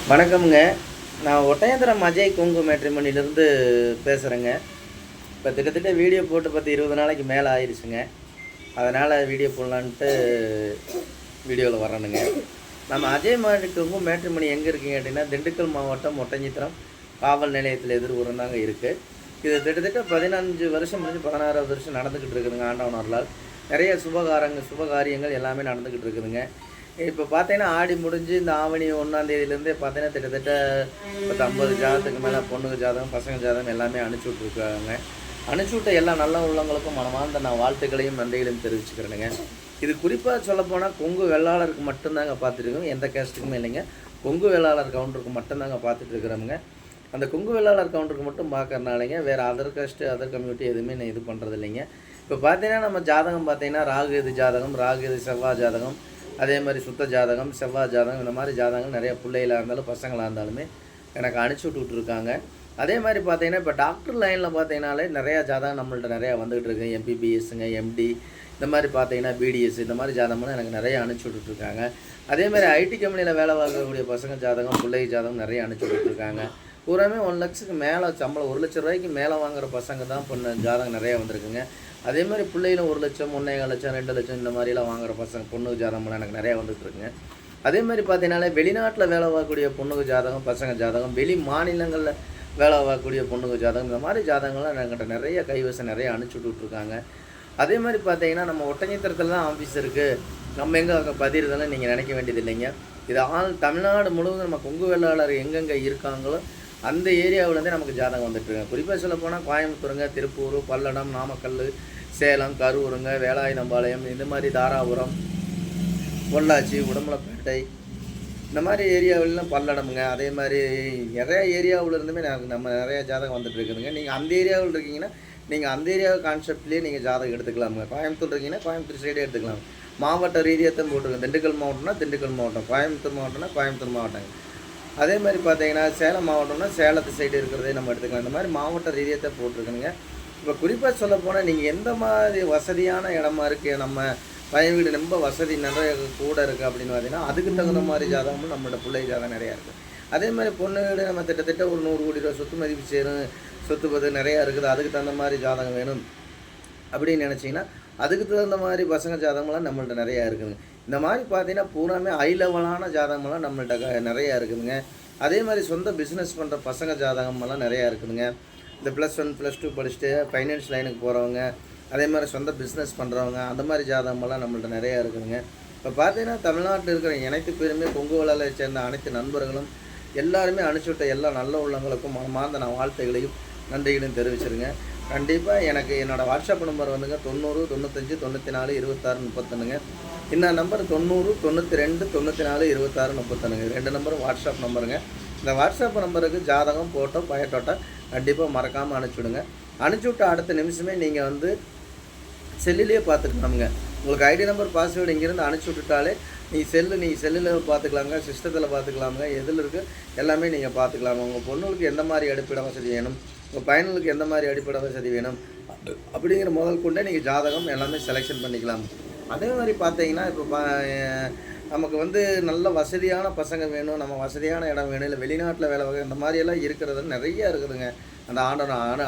வணக்கம்ங்க. நான் ஒட்டயந்திரம் அஜய் கொங்கு மேட்ரிமோனிலேருந்து பேசுகிறேங்க. இப்போ கிட்டத்தட்ட வீடியோ போட்டு 20 நாளைக்கு மேலே ஆயிடுச்சுங்க. அதனால் வீடியோ போடலான்ட்டு வீடியோவில் வரணுங்க. நம்ம அஜய் கொங்கு மேட்ரிமோனி எங்கே இருக்குங்க அப்படின்னா, திண்டுக்கல் மாவட்டம் ஒட்டஞ்சித்திரம் காவல் நிலையத்தில் எதிர்புறம் தாங்க இருக்குது. இது கிட்டத்தட்ட 15 வருஷம் முடிஞ்சு 16வது வருஷம் நடந்துக்கிட்டு இருக்குதுங்க. ஆண்டவனர்களால் நிறைய சுபகாரியங்கள் எல்லாமே நடந்துக்கிட்டு இருக்குதுங்க. இப்போ பார்த்தீங்கன்னா ஆடி முடிஞ்சு இந்த ஆவணி 1ஆம் தேதியிலேருந்தே பார்த்தீங்கன்னா கிட்டத்தட்ட 50 ஜாதகத்துக்கு மேலே பொண்ணுங்க ஜாதகம், பசங்க ஜாதகம் எல்லாமே அனுப்பிச்சி விட்ருக்காங்க. அனுப்பிச்சி விட்ட எல்லா நல்ல உள்ளவங்களுக்கும் மனமார்ந்த நான் வாழ்த்துக்களையும் நன்றிகளையும் தெரிவிச்சுக்கிறேனுங்க. இது குறிப்பாக சொல்லப்போனால் கொங்கு வெள்ளாளருக்கு மட்டும்தாங்க பார்த்துருக்கோம், எந்த கேஸ்ட்டுக்குமே இல்லைங்க. கொங்கு வெள்ளாளர் கவுண்டருக்கு மட்டும்தாங்க பார்த்துட்டு இருக்கிறோமுங்க. அந்த கொங்கு வெள்ளாளர் கவுண்டருக்கு மட்டும் பார்க்கறனாலங்க வேறு அதர் காஸ்ட்டு அதர் கம்யூனிட்டி எதுவுமே நான் இது பண்ணுறது இல்லைங்க. இப்போ பார்த்தீங்கன்னா நம்ம ஜாதகம் பார்த்தீங்கன்னா ராகு எது ஜாதகம், ராகு எது செவ்வாய் ஜாதகம், அதே மாதிரி சுத்த ஜாதகம், செவ்வாய் ஜாதகம், இந்த மாதிரி ஜாதகங்கள் நிறைய பிள்ளைகளாக இருந்தாலும் பசங்களாக இருந்தாலுமே எனக்கு அனுப்பிச்சி விட்டுருக்காங்க. அதே மாதிரி பார்த்தீங்கன்னா இப்போ டாக்டர் லைனில் பார்த்தீங்கன்னாலே நிறையா ஜாதகம் நம்மள்ட்ட நிறையா வந்துகிட்டு இருக்கு. எம்பிபிஎஸ்ஸுங்க, எம்டி, இந்த மாதிரி பார்த்தீங்கன்னா பிடிஎஸ், இந்த மாதிரி ஜாதகம்லாம் எனக்கு நிறைய அனுப்பிச்சி விட்டுருக்காங்க. அதே மாதிரி ஐடி கம்பெனியில் வேலை பார்க்கக்கூடிய பசங்க ஜாதகம், பிள்ளை ஜாதகம் நிறைய அனுப்பிச்சி விட்டுருக்காங்க. பூராமே 1 லட்சத்துக்கு மேலே சம்பளம், 1 லட்ச ரூபாய்க்கு மேலே வாங்குகிற பசங்க தான் பொண்ணு ஜாதகம் நிறையா வந்திருக்குங்க. அதே மாதிரி பிள்ளைகளும் 1 லட்சம், 1,4 லட்சம், 2 லட்சம் இந்த மாதிரிலாம் வாங்குகிற பசங்க பொண்ணுக்கு ஜாதகம்லாம் எனக்கு நிறையா வந்துட்டுருக்குங்க. அதே மாதிரி பார்த்தீங்கன்னாலே வெளிநாட்டில் வேலை பார்க்கக்கூடிய பொண்ணுக்கு ஜாதகம், பசங்க ஜாதகம், வெளி மாநிலங்களில் வேலை பார்க்கக்கூடிய பொண்ணுக்கு ஜாதகம், இந்த மாதிரி ஜாதகங்கள்லாம் என்கிட்ட நிறைய கைவசம் நிறைய அனுப்பிச்சி விட்டுருக்காங்க. அதே மாதிரி பார்த்தீங்கன்னா நம்ம ஒட்டஞ்சத்திரத்தில் தான் ஆஃபீஸ் இருக்குது, நம்ம எங்கே பதிகிறதெல்லாம் நீங்கள் நினைக்க வேண்டியது இல்லைங்க. இது தமிழ்நாடு முழுவதும் நம்ம கொங்கு வெள்ளாளர் எங்கெங்கே இருக்காங்களோ அந்த ஏரியாவிலேருந்தே நமக்கு ஜாதகம் வந்துட்டுருங்க. குறிப்பாக சொல்ல போனால் கோயம்புத்தூருங்க, திருப்பூர், பல்லடம், நாமக்கல், சேலம், கரூருங்க, வேலாயுதம்பாளையம், இந்த மாதிரி தாராபுரம், பொள்ளாச்சி, உடம்பலப்பேட்டை, இந்த மாதிரி ஏரியாவிலாம் பல்லடமுங்க. அதே மாதிரி நிறையா ஏரியாவிலேருந்துமே நம்ம நிறையா ஜாதகம் வந்துட்டு இருக்குதுங்க. நீங்கள் அந்த ஏரியாவில் இருக்கீங்கன்னா நீங்கள் அந்த ஏரியா கான்செப்ட்லேயே நீங்கள் ஜாதகம் எடுத்துக்கலாமுங்க. கோயம்புத்தூர் இருக்கீங்கன்னா கோயம்புத்தூர் சைடே எடுத்துக்கலாம். மாவட்ட ரீதியாக தான் போட்டிருக்கேன். திண்டுக்கல் மாவட்டம்னா திண்டுக்கல் மாவட்டம், கோயம்புத்தூர் மாவட்டம்னா கோயம்புத்தூர் மாவட்டங்க. அதே மாதிரி பார்த்தீங்கன்னா சேலம் மாவட்டம்னா சேலத்து சைடு இருக்கிறதே நம்ம எடுத்துக்கலாம். இந்த மாதிரி மாவட்ட ரீதியாக தான் போட்டிருக்கணுங்க. இப்போ குறிப்பாக சொல்ல போனால் நீங்கள் எந்த மாதிரி வசதியான இடமா இருக்குது, நம்ம பையன் வீடு ரொம்ப வசதி நிறைய கூட இருக்குது அப்படின்னு பார்த்தீங்கன்னா அதுக்கு தகுந்த மாதிரி ஜாதகமும் நம்மளோட பிள்ளை ஜாதகம் நிறையா இருக்குது. அதே மாதிரி பொண்ணு வீடு நம்ம திட்டத்தட்ட ஒரு 100 கோடி ரூபா சொத்து மதிப்பு சேரும், சொத்து பத்து நிறையா இருக்குது, அதுக்கு தகுந்த மாதிரி ஜாதகம் வேணும் அப்படின்னு நினச்சிங்கன்னா அதுக்கு தகுந்த மாதிரி பசங்க ஜாதகமெல்லாம் நம்மள்ட்ட நிறையா இருக்குதுங்க. இந்த மாதிரி பார்த்தீங்கன்னா பூராமே ஹை லெவலான ஜாதகமெல்லாம் நம்மள்ட்ட நிறையா இருக்குதுங்க. அதே மாதிரி சொந்த பிஸ்னஸ் பண்ணுற பசங்க ஜாதகமெல்லாம் நிறையா இருக்குதுங்க. இந்த +1 +2 படிச்சுட்டு ஃபைனான்ஸ் லைனுக்கு போகிறவங்க, அதே மாதிரி சொந்த பிஸ்னஸ் பண்ணுறவங்க, அந்த மாதிரி ஜாதகமெல்லாம் நம்மள்ட்ட நிறையா இருக்குதுங்க. இப்போ பார்த்தீங்கன்னா தமிழ்நாட்டில் இருக்கிற அனைத்து பேருமே கொங்கு வெள்ளாளரை சேர்ந்த அனைத்து நண்பர்களும் எல்லாருமே அனுப்பிச்சுவிட்ட எல்லா நல்ல உள்ளவங்களுக்கும் மனமார்ந்த நான் வாழ்த்துக்களையும் நன்றிகளையும் தெரிவிச்சிருங்க. கண்டிப்பாக எனக்கு என்னோடய வாட்ஸ்அப் நம்பர் வந்துங்க 90 95 94 26 31ங்க. இன்னும் நம்பர் 90 92 94 26 31ங்க. 2 நம்பரும் வாட்ஸ்அப் நம்பருங்க. இந்த வாட்ஸ்அப் நம்பருக்கு ஜாதகம், ஃபோட்டோ, பயோடேட்டா கண்டிப்பாக மறக்காமல் அனுப்பிச்சுடுங்க. அனுப்பிச்சுவிட்ட அடுத்த நிமிஷமே நீங்கள் வந்து செல்லுலேயே பார்த்துக்கலாமுங்க. உங்களுக்கு ஐடி நம்பர், பாஸ்வேர்டு இங்கேருந்து அனுப்பிச்சி விட்டுட்டாலே நீங்கள் செல்லில் பார்த்துக்கலாங்க, சிஸ்டத்தில் பார்த்துக்கலாமுங்க. எதில் இருக்குது எல்லாமே நீங்கள் பார்த்துக்கலாங்க. உங்கள் பொண்ணுங்களுக்கு எந்த மாதிரி அடிப்படை வசதி வேணும், உங்கள் பையனுக்கு எந்த மாதிரி அடிப்படை வசதி வேணும் அப்படிங்கிற முதல் கொண்டே நீங்கள் ஜாதகம் எல்லாமே செலெக்ஷன் பண்ணிக்கலாம். அதே மாதிரி பார்த்தீங்கன்னா இப்போ நமக்கு வந்து நல்ல வசதியான பசங்க வேணும், நம்ம வசதியான இடம் வேணும், இல்லை வெளிநாட்டில் வேலை வகை இந்த மாதிரியெல்லாம் இருக்கிறது நிறையா இருக்குதுங்க. அந்த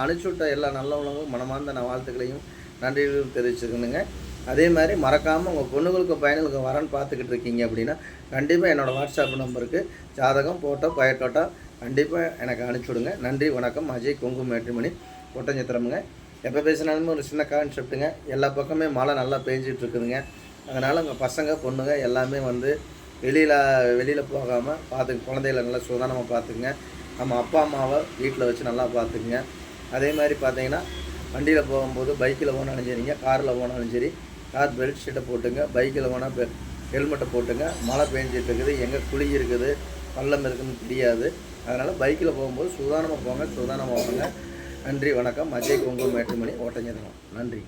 அனுப்பிச்சி விட்ட எல்லா நல்லவங்களும் மனமார்ந்த நான் வாழ்த்துக்களையும் நன்றிகளையும் தெரிவிச்சுக்கணுங்க. அதே மாதிரி மறக்காமல் உங்கள் பொண்ணுங்களுக்கு பையனுக்கு வரன்னு பார்த்துக்கிட்டு இருக்கீங்க அப்படின்னா கண்டிப்பாக என்னோடய வாட்ஸ்அப் நம்பருக்கு ஜாதகம், ஃபோட்டோ, பயோடேட்டா கண்டிப்பாக எனக்கு அனுப்பிச்சுடுங்க. நன்றி, வணக்கம். அஜய் கொங்கு மேட்ரிமோனி ஒட்டஞ்சத்திரமுங்க. எப்போ பேசினாலுமே ஒரு சின்ன கான்செப்ட்டுங்க. எல்லா பக்கமே மழை நல்லா பெஞ்சிட்டு இருக்குதுங்க. அதனால் உங்கள் பசங்க பொண்ணுங்க எல்லாமே வந்து வெளியில் போகாமல் குழந்தைகளை நல்லா சுதானமாக பார்த்துக்குங்க. நம்ம அப்பா அம்மாவை வீட்டில் வச்சு நல்லா பார்த்துக்குங்க. அதே மாதிரி பார்த்தீங்கன்னா வண்டியில் போகும்போது பைக்கில் போனாலும் சரிங்க, காரில் போனாலும் சரி, கார் பெல்ட் ஷீட்டை போட்டுங்க, பைக்கில் போனால் ஹெல்மெட்டை போட்டுங்க. மழை பெஞ்சிட்டு இருக்குது, எங்கே குழி இருக்குது, பள்ளம் இருக்குதுன்னு தெரியாது. அதனால் பைக்கில் போகும்போது சூதானமாக போங்க, சூதானமாக போங்க. நன்றி, வணக்கம். அஜய் கொங்கு மேட்ரிமோனி ஒட்டஞ்சத்திரம். நன்றி.